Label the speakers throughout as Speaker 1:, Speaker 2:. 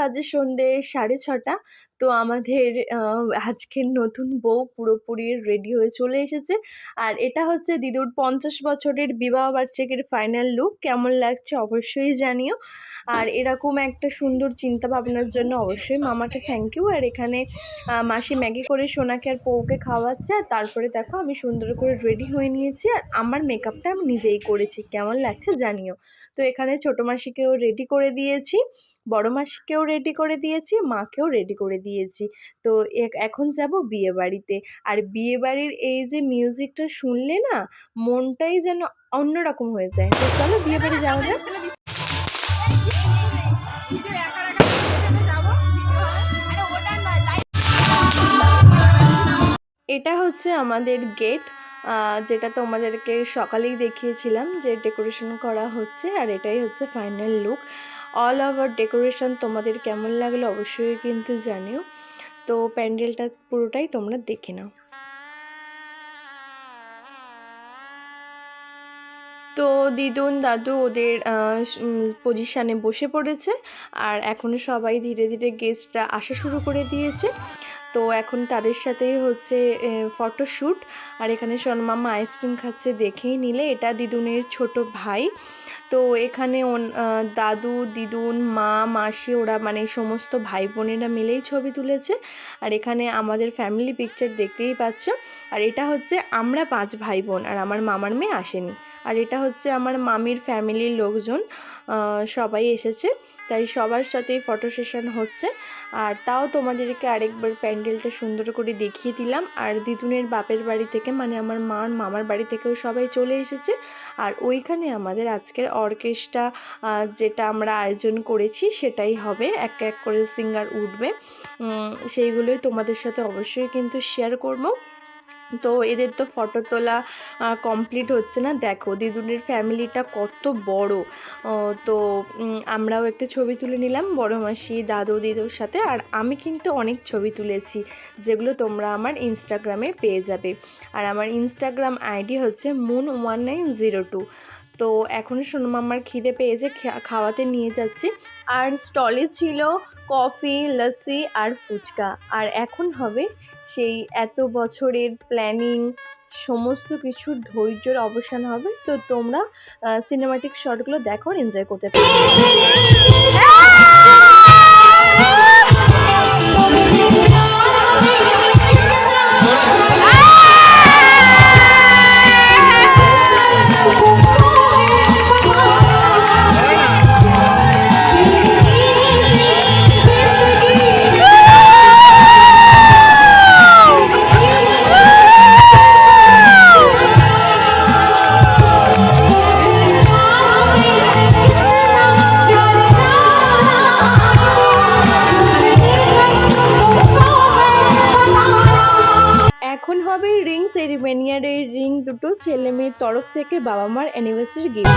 Speaker 1: বাজে সন্ধ্যে 6:30। তো আমাদের আজকের নতুন বউ পুরোপুরি রেডি হয়ে চলে এসেছে। আর এটা হচ্ছে দিদুর 50 বছরের বিবাহবার্ষিকীর ফাইনাল লুক। কেমন লাগছে অবশ্যই জানিও। আর এরকম একটা সুন্দর চিন্তা ভাবনার জন্য অবশ্যই মামাকে থ্যাংক ইউ। আর এখানে মাসি ম্যাগি করে সোনাকে আর পৌকে খাওয়াচ্ছে। আর তারপরে দেখো আমি সুন্দর করে রেডি হয়ে নিয়েছি, আর আমার মেকআপটা আমি নিজেই করেছি। কেমন লাগছে জানিও। তো এখানে ছোটো মাসিকেও রেডি করে দিয়েছি, বড় মাসিকেও রেডি করে দিয়েছি, মাকেও রেডি করে দিয়েছি। তো এখন যাব বিয়ে বাড়িতে। আর বিয়ে বাড়ির এই যে মিউজিকটা শুনলে না মনটাই যেন অন্যরকম হয়ে যায়। তো চলো বিয়ে বাড়ি যাওয়া যাক। এটা হচ্ছে আমাদের গেট, যেটা তোমাদেরকে সকালেই দেখিয়েছিলাম যে ডেকোরেশন করা হচ্ছে। আর এটাই হচ্ছে final look. All over decoration তোমাদের কেমন লাগলো অবশ্যই কিন্তু জানিও। তো প্যান্ডেলটা পুরোটাই তোমরা দেখে নাও। তো দিদুন দাদু ওদের পজিশানে বসে পড়েছে। আর এখন সবাই ধীরে ধীরে গেস্টরা আসা শুরু করে দিয়েছে। তো এখন তাদের সাথেই হচ্ছে ফটোশ্যুট। আর এখানে সোনমাম্মা আইসক্রিম খাচ্ছে, দেখেই নিলে এটা দিদুনের ছোট ভাই। তো এখানে দাদু দিদুন মা মাসি ওরা মানে সমস্ত ভাই বোনেরা মিলেই ছবি তুলেছে। আর এখানে আমাদের ফ্যামিলি পিকচার দেখতেই পাচ্ছ। আর এটা হচ্ছে আমরা 5 ভাই বোন, আর আমার মামার মেয়ে আসেনি। আর এটা হচ্ছে আমার মামির ফ্যামিলির লোকজন সবাই এসেছে, তাই সবার সাথেই ফটো সেশন হচ্ছে। আর তাও তোমাদেরকে আরেকবার প্যান্ডেলটা সুন্দর করে দেখিয়ে দিলাম। আর দিদুনের বাপের বাড়ি থেকে মানে আমার মামার বাড়ি থেকেও সবাই চলে এসেছে। আর ওইখানে আমাদের আজকের অর্কেস্ট্রা যেটা আমরা আয়োজন করেছি সেটাই হবে, এক এক করে সিঙ্গার উঠবে। সেইগুলোই তোমাদের সাথে অবশ্যই কিন্তু শেয়ার করব। তো এদের তো ফটো তোলা কমপ্লিট হচ্ছে না। দেখো দিদুনের ফ্যামিলিটা কত বড়। তো আমরাও একটা ছবি তুলে নিলাম বড় মাসি দাদু দিদুর সাথে। আর আমি কিন্তু অনেক ছবি তুলেছি যেগুলো তোমরা আমার ইনস্টাগ্রামে পেয়ে যাবে। আর আমার ইনস্টাগ্রাম আইডি হচ্ছে moon1902। তো এখন সোনমাম্মার খিদে পেয়েছে, খাওয়াতে নিয়ে যাচ্ছি। আর স্টলে ছিল কফি লস্যি আর ফুচকা। আর এখন হবে সেই এত বছরের প্ল্যানিং, সমস্ত কিছুর ধৈর্যের অবসান হবে। তো তোমরা সিনেমাটিক শটগুলো দেখো, এনজয় করতে পারো। এখন হবে রিং সেরিমনি। আর এই রিং দুটো ছেলে মেয়ের তরফ থেকে বাবা মার অ্যানিভার্সারি গিফট।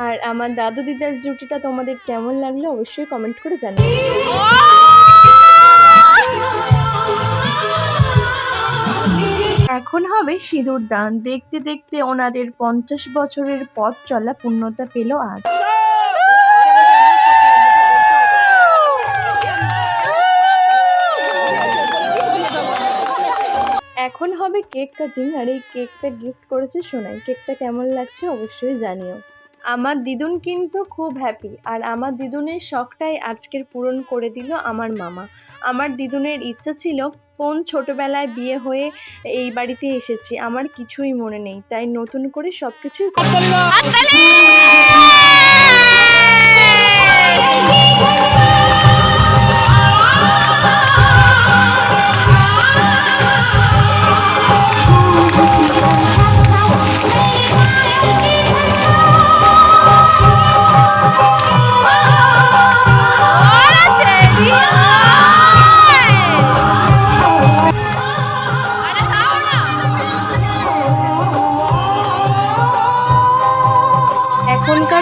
Speaker 1: আর আমার দাদু দিদার জুটিটা তোমাদের কেমন লাগলো অবশ্যই কমেন্ট করে জানাও। এখন হবে সিঁদুর দান। দেখতে দেখতে ওনাদের 50 বছরের পথ চলা পূর্ণতা পেল আজ। এখন হবে কেক কাটিং। আর এই কেকটা গিফট করেছে সোনাই। কেকটা কেমন লাগছে অবশ্যই জানিও। আমার দিদুন কিন্তু খুব হ্যাপি। আর আমার দিদুনের শখটাই আজকের পূরণ করে দিল আমার মামা। আমার দিদুনের ইচ্ছা ছিল কোন ছোটোবেলায় বিয়ে হয়ে এই বাড়িতে এসেছি আমার কিছুই মনে নেই, তাই নতুন করে সব কিছুই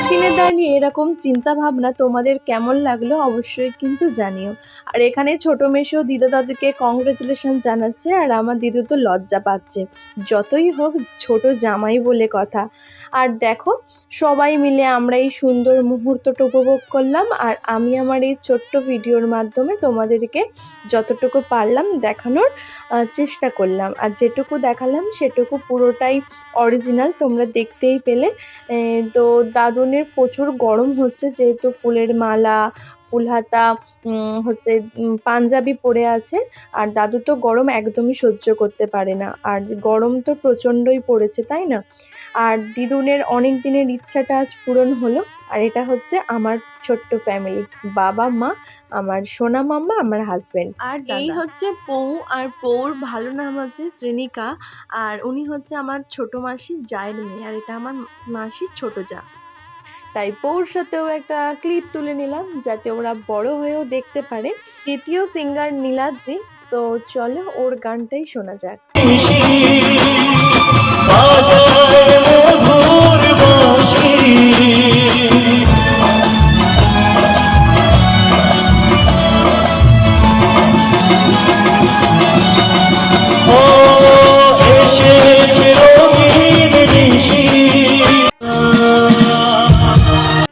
Speaker 1: দিনে দাঁড়িয়ে এরকম চিন্তা ভাবনা তোমাদের কেমন লাগলো অবশ্যই কিন্তু জানিও। আর এখানে ছোট মেসো দিদা দাদুকে কংগ্রেচুলেশন জানাচ্ছে, আর আমার দিদু তো লজ্জা পাচ্ছে। যতই হোক ছোট জামাই বলে কথা। আর দেখো সবাই মিলে আমরা এই সুন্দর মুহূর্তটা উপভোগ করলাম, আর আমি আমার এই ছোট্ট ভিডিওর মাধ্যমে তোমাদেরকে যতটুকু পারলাম দেখানোর চেষ্টা করলাম। আর যেটুকু দেখালাম সেটুকু পুরোটাই অরিজিনাল, তোমরা দেখতেই পেলে। তো দাদুনের প্রচুর গরম হচ্ছে, যেহেতু ফুলের মালা, ফুল হাতা হচ্ছে পাঞ্জাবি পরে আছে। আর দাদু তো গরম একদমই সহ্য করতে পারে না, আর গরম তো প্রচণ্ডই পড়েছে, তাই না? আর দিদুনের অনেক দিনের ইচ্ছাটা আজ পূরণ হলো। আর এটা হচ্ছে আমার ছোট্ট ফ্যামিলি, বাবা মা, আমার সোনা মাম্মা, আমার হাজবেন্ড, আর এই হচ্ছে পৌ। আর পৌর ভালো নাম হচ্ছে শ্রেণিকা। আর উনি হচ্ছে আমার ছোট মাসির জায়ের মেয়ে, আর এটা আমার মাসির ছোট যা। তাই পৌর সাথেও একটা ক্লিপ তুলে নিলাম যাতে ওরা বড় হয়েও দেখতে পারে। দ্বিতীয় সিঙ্গার নীলাদ্রি, তো চলো ওর গানটাই শোনা যাক।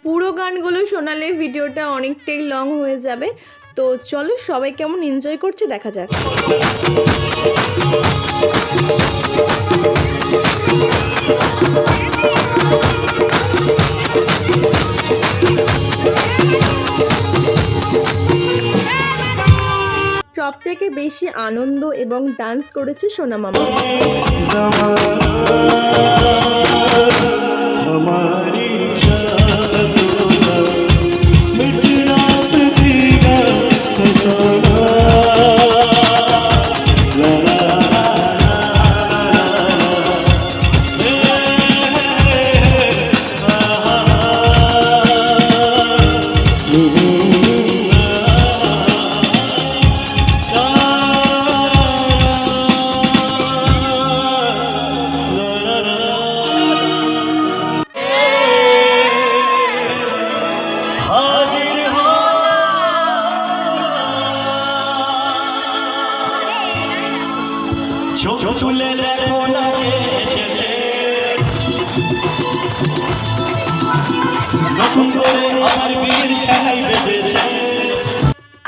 Speaker 1: পুরো গানগুলো শোনালে ভিডিওটা অনেকটাই লং হয়ে যাবে, তো চলো সবাই কেমন এনজয় করছে দেখা যাক। সব থেকে বেশি আনন্দ এবং ডান্স করেছে সোনা মামা।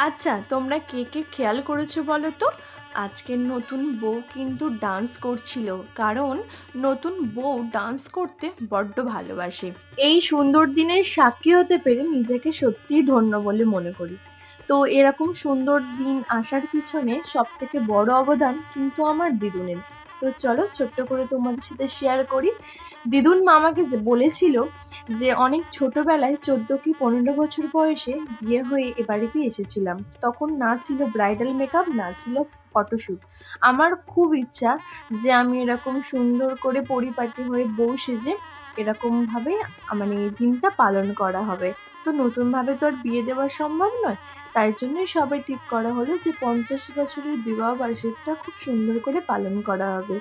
Speaker 1: আচ্ছা তোমরা কে কে খেয়াল করেছো বলো তো, আজকের নতুন বউ কিন্তু ডান্স করছিল, কারণ নতুন বউ ডান্স করতে বড্ড ভালোবাসে। এই সুন্দর দিনের সাক্ষী হতে পেরে নিজেকে সত্যিই ধন্য বলে মনে করি। তো এরকম সুন্দর দিন আসার পিছনে সব থেকে বড় অবদান কিন্তু আমার দিদুনের। তো চলো ছোট্ট করে তোমাদের সাথে শেয়ার করি। দিদুন মামাকে বলেছিল যে অনেক ছোটবেলায় 14 কি 15 বছর বয়সে বিয়ে হয়ে এ বাড়িতে এসেছিলাম। তখন না ছিল ব্রাইডাল মেকআপ, না ছিল ফটোশ্যুট। আমার খুব ইচ্ছা যে আমি এরকম সুন্দর করে পরিপাটি হয়ে বউ সেজে এরকমভাবে মানে এই দিনটা পালন করা হবে। তো নতুনভাবে তো আর বিয়ে দেওয়া সম্ভব নয়, তাই জন্যই সবাই ঠিক করা হলো যে 50 বছরের বিবাহ বার্ষিকীটা খুব সুন্দর করে পালন করা হবে।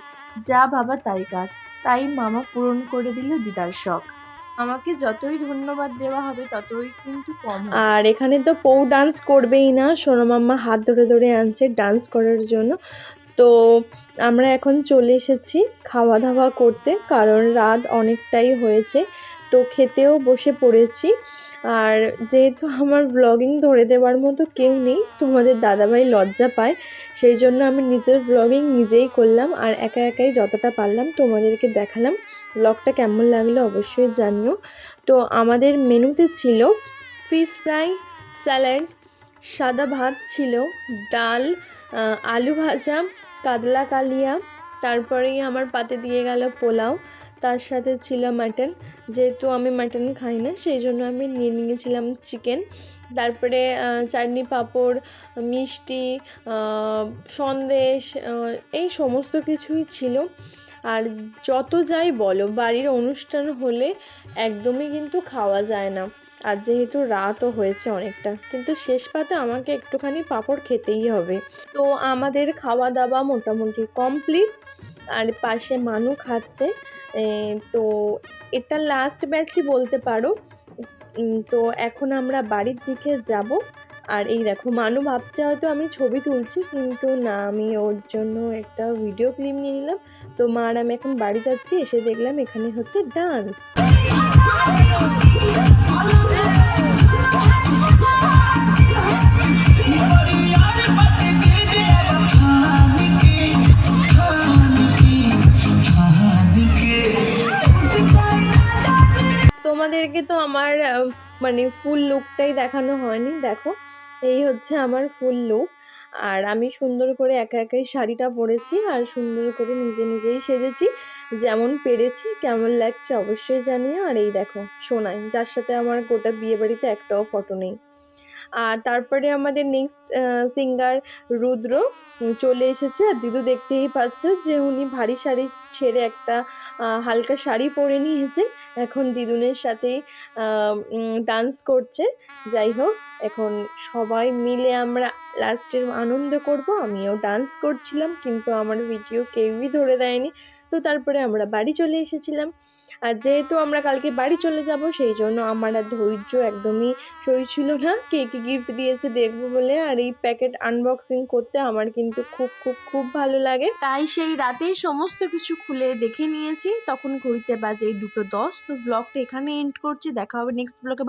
Speaker 1: যা ভাবা তাই কাজ, তাই মামা পূরণ করে দিল দিদার শখ। আমাকে যতই ধন্যবাদ দেওয়া হবে ততই কিন্তু কম। আর এখানে তো পৌ ডান্স করবেই না, সোনা মাম্মা হাত ধরে ধরে আনছে ডান্স করার জন্য। তো আমরা এখন চলে এসেছি খাওয়া দাওয়া করতে, কারণ রাত অনেকটাই হয়েছে। তো খেতেও বসে পড়েছি। আর যেহেতু আমার ব্লগিং ধরে দেওয়ার মতো কেউ নেই, তোমাদের দাদাভাই লজ্জা পায়, সেই জন্য আমি নিজের ব্লগিং নিজেই করলাম, আর একা একাই যতটা পারলাম তোমাদেরকে দেখালাম। ব্লগটা কেমন লাগলো অবশ্যই জানিও। তো আমাদের মেনুতে ছিল ফিশ ফ্রাই, স্যালাড, সাদা ভাত ছিল, ডাল, আলু ভাজা, কাতলা কালিয়া, তারপরেই আমার পাতে দিয়ে গেল পোলাও, তার সাথে ছিল মাটন। যেহেতু আমি মাটন খাই না সেই জন্য আমি নিয়ে নিয়েছিলাম চিকেন। তারপরে চাটনি, পাঁপড়, মিষ্টি, সন্দেশ, এই সমস্ত কিছুই ছিল। আর যত যাই বলো বাড়ির অনুষ্ঠান হলে একদমই কিন্তু খাওয়া যায় না, আর যেহেতু রাতও হয়েছে অনেকটা, কিন্তু শেষ পাতে আমাকে একটুখানি পাঁপড় খেতেই হবে। তো আমাদের খাওয়া দাওয়া মোটামুটি কমপ্লিট। আর পাশে মানু খাচ্ছে। তো এটা লাস্ট ব্যাচই বলতে পারো। তো এখন আমরা বাড়ির দিকে যাব। আর এই দেখো মানু ভাবছে হয়তো আমি ছবি তুলছি, কিন্তু না, আমি ওর জন্য একটা ভিডিও ক্লিপ নিয়ে নিলাম। তো মা আর আমি এখন বাড়ি যাচ্ছি, এসে দেখলাম এখানে হচ্ছে ডান্স। তোমাদেরকে তো আমার মানে ফুল লুকটাই দেখানো হয়নি। দেখো এই হচ্ছে আমার ফুল লুক। আর আমি সুন্দর করে একা একাই শাড়িটা পরেছি আর সুন্দর করে নিজে নিজেই সেজেছি, যেমন পেরেছি। কেমন লাগছে অবশ্যই জানিও। আর এই দেখো সোনাই, যার সাথে আমার গোটা বিয়ে বাড়িতে একটাও ফটো নেই। আর তারপরে আমাদের নেক্সট সিঙ্গার রুদ্র চলে এসেছে। আর দিদু দেখতেই পাচ্ছ যে উনি ভারী শাড়ি ছেড়ে একটা হালকা শাড়ি পরে নিয়েছে, এখন দিদুনের সাথেই ডান্স করছে। যাই হোক, এখন সবাই মিলে আমরা লাস্টের আনন্দ করব। আমিও ডান্স করছিলাম, কিন্তু আমার ভিডিও কেউই ধরে দেয়নি। তো তারপরে আমরা বাড়ি চলে এসেছিলাম। আর যেহেতু আমরা কালকে বাড়ি চলে যাব, সেই জন্য আমার আর ধৈর্য একদমই সই ছিল না কে কী গিফট দিয়েছে দেখবো বলে। আর এই প্যাকেট আনবক্সিং করতে আমার কিন্তু খুব খুব খুব ভালো লাগে, তাই সেই রাতেই সমস্ত কিছু খুলে দেখে নিয়েছি। তখন ঘড়িতে বাজে 2:10। তো ব্লগটা এখানে এন্ড করছি, দেখা হবে নেক্সট ব্লগে।